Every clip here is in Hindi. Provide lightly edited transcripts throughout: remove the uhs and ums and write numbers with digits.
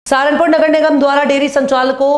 सहारनपुर नगर निगम द्वारा डेयरी संचालकों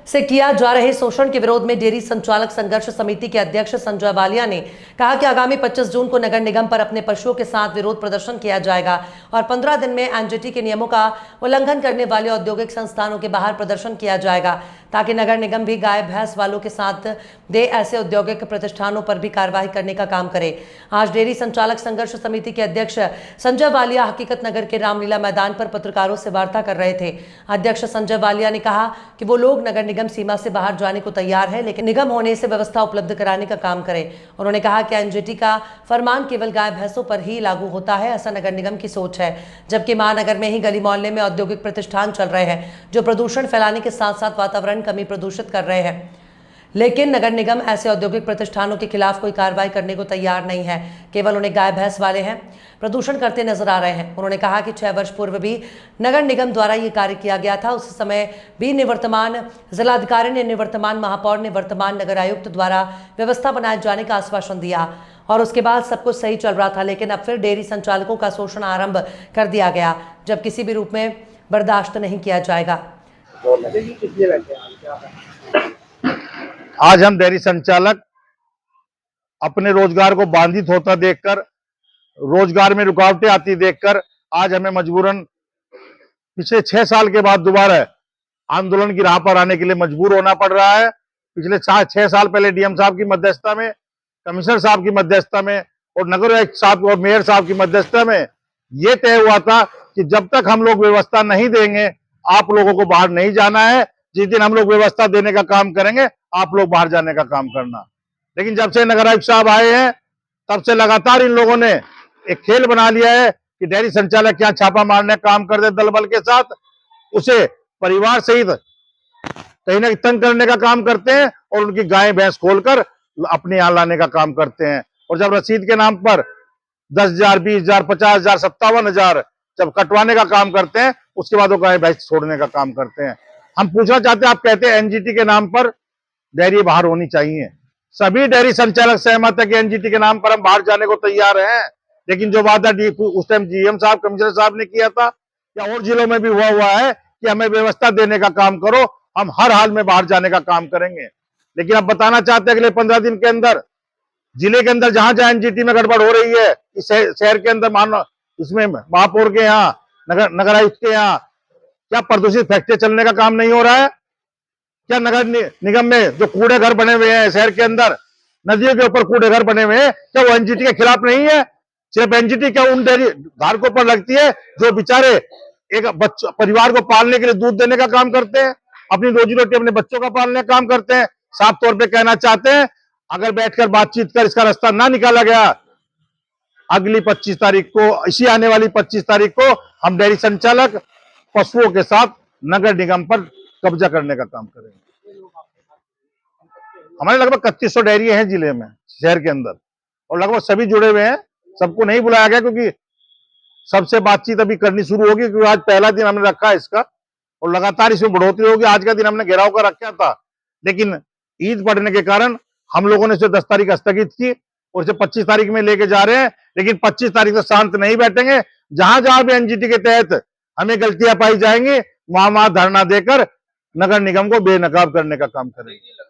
से किया जा रहे शोषण के विरोध में डेयरी संचालक संघर्ष समिति के अध्यक्ष संजय वालिया ने कहा कि आगामी 25 जून को नगर निगम पर अपने पशुओं के साथ विरोध प्रदर्शन किया जाएगा और 15 दिन में एनजीटी के नियमों का उल्लंघन करने वाले औद्योगिक संस्थानों के बाहर प्रदर्शन किया जाएगा ताकि नगर निगम भी गाय भैंस वालों के साथ दे ऐसे औद्योगिक प्रतिष्ठानों पर भी कार्रवाई करने का काम करे। आज डेयरी संचालक संघर्ष समिति के अध्यक्ष संजय वालिया हकीकत नगर के रामलीला मैदान पर पत्रकारों से वार्ता कर रहे थे। अध्यक्ष संजय वालिया ने कहा कि वो लोग नगर निगम सीमा से बाहर जाने को तैयार है, लेकिन निगम होने से व्यवस्था उपलब्ध कराने का काम करे। उन्होंने कहा कि एनजीटी का फरमान केवल गाय भैंसों पर ही लागू होता है, ऐसा नगर निगम की सोच है, जबकि महानगर में ही गली मोहल्ले में औद्योगिक प्रतिष्ठान चल रहे हैं जो प्रदूषण फैलाने के साथ साथ वातावरण कमी प्रदूषित कर रहे हैं, लेकिन नगर निगम ऐसे औद्योगिक प्रतिष्ठानों के खिलाफ कोई कार्रवाई करने को तैयार नहीं है, केवल उन्हें गाय भैंस वाले हैं प्रदूषण करते नजर आ रहे हैं। उन्होंने कहा कि 6 वर्ष पूर्व भी नगर निगम द्वारा ये कार्य किया गया था, उस समय भी निवर्तमान जिलाधिकारी ने, निवर्तमान महापौर ने, वर्तमान नगर आयुक्त द्वारा व्यवस्था बनाए जाने का आश्वासन दिया और उसके बाद सब कुछ सही चल रहा था, लेकिन अब फिर डेयरी संचालकों का शोषण आरंभ कर दिया गया, जब किसी भी रूप में बर्दाश्त नहीं किया जाएगा। आज हम डेयरी संचालक अपने रोजगार को बाधित होता देखकर, रोजगार में रुकावटें आती देखकर आज हमें मजबूरन पिछले 6 साल के बाद दोबारा आंदोलन की राह पर आने के लिए मजबूर होना पड़ रहा है। पिछले 6 साल पहले डीएम साहब की मध्यस्थता में, कमिश्नर साहब की मध्यस्थता में और नगर आयुक्त साहब और मेयर साहब की मध्यस्थता में यह तय हुआ था कि जब तक हम लोग व्यवस्था नहीं देंगे आप लोगों को बाहर नहीं जाना है, जिस दिन हम लोग व्यवस्था देने का काम करेंगे आप लोग बाहर जाने का काम करना। लेकिन जब से नगर आयुक्त साहब आए हैं तब से लगातार इन लोगों ने एक खेल बना लिया है कि डेयरी संचालक क्या छापा मारने का काम कर दे दल बल के साथ, उसे परिवार सहित कहीं ना कहीं तंग करने का काम करते हैं और उनकी गाय भैंस खोलकर अपने यहाँ लाने का काम करते हैं। और जब रसीद के नाम पर 10,000, 20,000, 50,000, 57,000 जब कटवाने का काम करते हैं उसके बाद वो गाय भैंस छोड़ने का काम करते हैं। हम पूछना चाहते हैं, आप कहते हैं एनजीटी के नाम पर डेयरी बाहर होनी चाहिए, सभी डेयरी संचालक सहमत है कि एनजीटी के नाम पर हम बाहर जाने को तैयार हैं, लेकिन जो वादा उस टाइम जीएम साहब, कमिश्नर साहब ने किया था या और जिलों में भी हुआ है कि हमें व्यवस्था देने का काम करो, हम हर हाल में बाहर जाने का काम करेंगे। लेकिन अब बताना चाहते हैं अगले 15 दिन के अंदर जिले के अंदर जहां जहां एनजीटी में गड़बड़ हो रही है, इस शहर के अंदर मानो इसमें महापौर के यहाँ, नगर आयुक्त के यहाँ क्या प्रदूषित फैक्ट्री चलने का काम नहीं हो रहा है? क्या नगर निगम में जो कूड़े घर बने हुए हैं शहर के अंदर, नदियों के ऊपर कूड़े घर बने हुए हैं, क्या वो एनजीटी के खिलाफ नहीं है? सिर्फ एनजीटी क्या उन डेयरी धारकों पर लगती है जो बेचारे एक परिवार को पालने के लिए दूध देने का काम करते हैं, अपनी रोजी रोटी अपने बच्चों का पालने का काम करते हैं? साफ तौर पे कहना चाहते हैं, अगर बैठकर बातचीत कर इसका रास्ता ना निकाला गया, अगली 25 तारीख को, इसी आने वाली 25 तारीख को हम डेयरी संचालक पशुओं के साथ नगर निगम पर कब्जा करने का काम करेंगे। हमारे लगभग 3100 डेयरी हैं जिले में, शहर के अंदर, और लगभग सभी जुड़े हुए हैं। सबको नहीं बुलाया गया क्योंकि सबसे बातचीत अभी करनी शुरू होगी, क्योंकि आज पहला दिन हमने रखा है इसका और लगातार इसमें बढ़ोतरी होगी। आज का दिन हमने घेराव कर रखा था, लेकिन ईद पड़ने के कारण हम लोगों ने इसे 10 तारीख स्थगित की और इसे 25 तारीख में लेके जा रहे हैं। लेकिन 25 तारीख तक शांत नहीं बैठेंगे, जहां जहां भी एनजीटी के तहत हमें गलतियां पाई जाएंगी वहां धरना देकर नगर निगम को बेनकाब करने का काम करेंगे।